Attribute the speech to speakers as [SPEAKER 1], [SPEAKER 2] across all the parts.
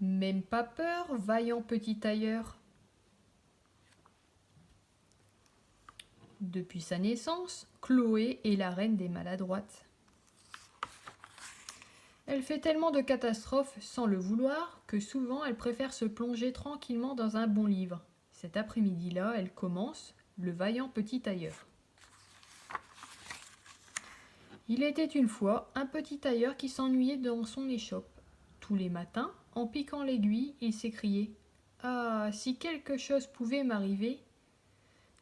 [SPEAKER 1] Même pas peur, vaillant petit tailleur. Depuis sa naissance, Chloé est la reine des maladroites. Elle fait tellement de catastrophes sans le vouloir que souvent elle préfère se plonger tranquillement dans un bon livre. Cet après-midi-là, elle commence Le vaillant petit tailleur. Il était une fois un petit tailleur qui s'ennuyait dans son échoppe. Tous les matins, en piquant l'aiguille, il s'écriait « Ah, si quelque chose pouvait m'arriver !»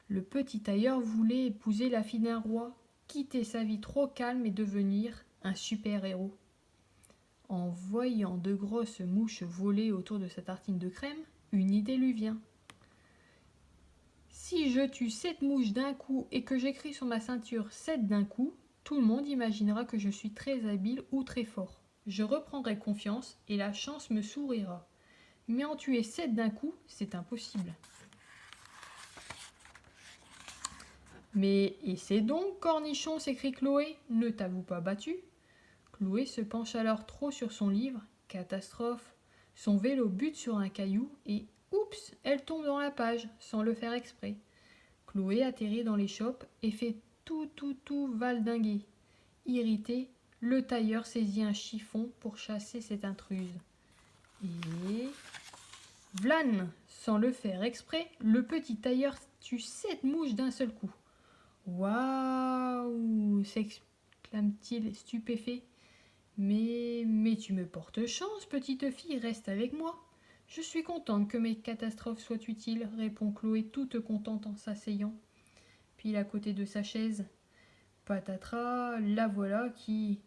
[SPEAKER 1] Le petit tailleur voulait épouser la fille d'un roi, quitter sa vie trop calme et devenir un super-héros. En voyant de grosses mouches voler autour de sa tartine de crème, une idée lui vient. Si je tue 7 mouches d'un coup et que j'écris sur ma ceinture 7 d'un coup, tout le monde imaginera que je suis très habile ou très fort. Je reprendrai confiance et la chance me sourira. Mais en tuer 7 d'un coup, c'est impossible. Mais essaie donc, cornichon, s'écrie Chloé, ne t'avoue pas battu. Chloé se penche alors trop sur son livre. Catastrophe. Son vélo bute sur un caillou et oups, elle tombe dans la page, sans le faire exprès. Chloé atterrit dans l'échoppe et fait tout valdinguer. Irrité, le tailleur saisit un chiffon pour chasser cette intruse. Et vlan, sans le faire exprès, le petit tailleur tue 7 mouches d'un seul coup. Waouh, s'exclame-t-il stupéfait. Mais tu me portes chance, petite fille, reste avec moi. Je suis contente que mes catastrophes soient utiles, répond Chloé, toute contente en s'asseyant. Pile à côté de sa chaise. Patatras, la voilà qui,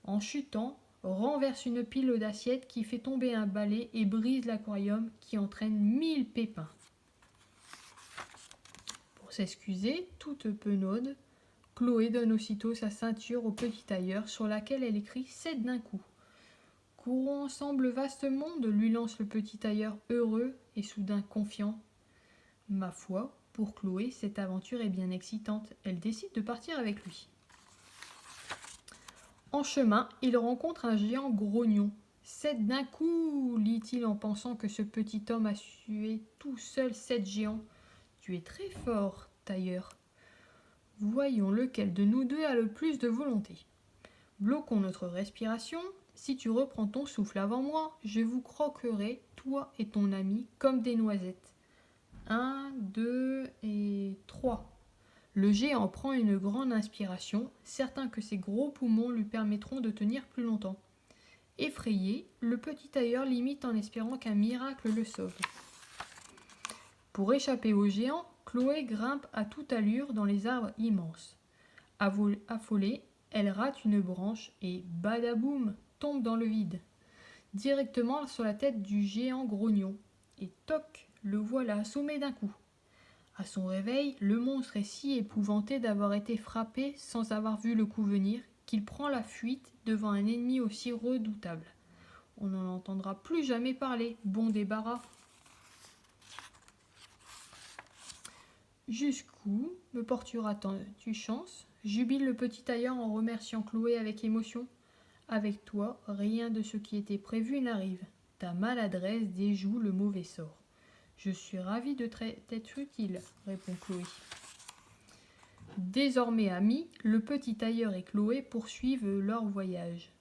[SPEAKER 1] en chutant, renverse une pile d'assiettes qui fait tomber un balai et brise l'aquarium qui entraîne 1000 pépins. Pour s'excuser, toute penaude, Chloé donne aussitôt sa ceinture au petit tailleur sur laquelle elle écrit 7 d'un coup. Courons ensemble, vaste monde, lui lance le petit tailleur heureux et soudain confiant. Ma foi, pour Chloé, cette aventure est bien excitante. Elle décide de partir avec lui. En chemin, il rencontre un géant grognon. 7 d'un coup, lit-il en pensant que ce petit homme a tué tout seul 7 géants. Tu es très fort, tailleur. Voyons lequel de nous deux a le plus de volonté. Bloquons notre respiration. Si tu reprends ton souffle avant moi, je vous croquerai, toi et ton ami, comme des noisettes. 1, 2 et 3. Le géant prend une grande inspiration, certain que ses gros poumons lui permettront de tenir plus longtemps. Effrayé, le petit tailleur l'imite en espérant qu'un miracle le sauve. Pour échapper au géant, Chloé grimpe à toute allure dans les arbres immenses. Affolée, elle rate une branche et, badaboum, tombe dans le vide, directement sur la tête du géant grognon. Et toc, le voilà assommé d'un coup. À son réveil, le monstre est si épouvanté d'avoir été frappé sans avoir vu le coup venir qu'il prend la fuite devant un ennemi aussi redoutable. On n'en entendra plus jamais parler, bon débarras. Jusqu'où me porteras-tu chance ? Jubile le petit tailleur en remerciant Chloé avec émotion. Avec toi, rien de ce qui était prévu n'arrive. Ta maladresse déjoue le mauvais sort. Je suis ravie de t'être utile, répond Chloé. Désormais amis, le petit tailleur et Chloé poursuivent leur voyage.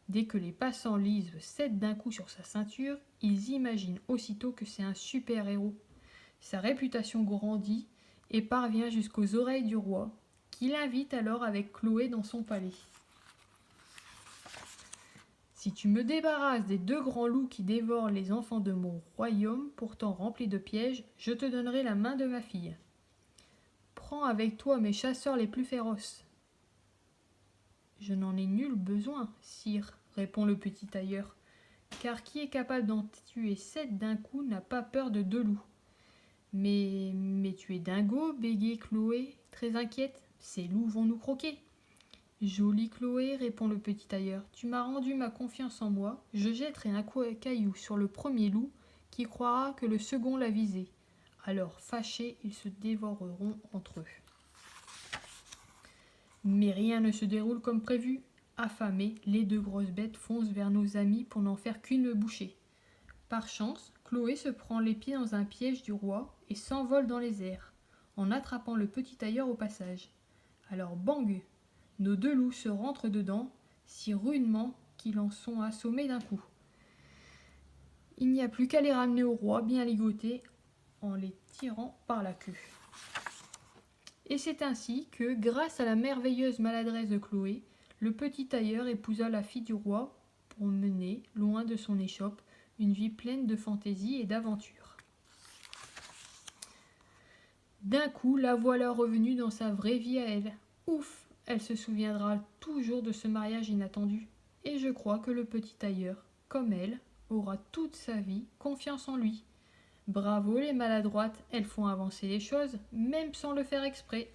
[SPEAKER 1] Dès que les passants lisent 7 d'un coup sur sa ceinture, ils imaginent aussitôt que c'est un super-héros. Sa réputation grandit et parvient jusqu'aux oreilles du roi, qui l'invite alors avec Chloé dans son palais. Si tu me débarrasses des 2 grands loups qui dévorent les enfants de mon royaume, pourtant rempli de pièges, je te donnerai la main de ma fille. Prends avec toi mes chasseurs les plus féroces. Je n'en ai nul besoin, sire, répond le petit tailleur, car qui est capable d'en tuer 7 d'un coup n'a pas peur de 2 loups. Mais tu es dingo, bégayait Chloé, très inquiète. Ces loups vont nous croquer. Jolie Chloé, répond le petit tailleur, tu m'as rendu ma confiance en moi, je jetterai un caillou sur le premier loup qui croira que le second l'a visé. Alors, fâchés, ils se dévoreront entre eux. Mais rien ne se déroule comme prévu. Affamés, les 2 grosses bêtes foncent vers nos amis pour n'en faire qu'une bouchée. Par chance, Chloé se prend les pieds dans un piège du roi et s'envole dans les airs, en attrapant le petit tailleur au passage. Alors bang! Nos deux loups se rentrent dedans, si rudement qu'ils en sont assommés d'un coup. Il n'y a plus qu'à les ramener au roi bien ligotés en les tirant par la queue. Et c'est ainsi que, grâce à la merveilleuse maladresse de Chloé, le petit tailleur épousa la fille du roi pour mener, loin de son échoppe, une vie pleine de fantaisie et d'aventure. D'un coup, la voilà revenue dans sa vraie vie à elle. Ouf, elle se souviendra toujours de ce mariage inattendu. Et je crois que le petit tailleur, comme elle, aura toute sa vie confiance en lui. Bravo les maladroites, elles font avancer les choses, même sans le faire exprès.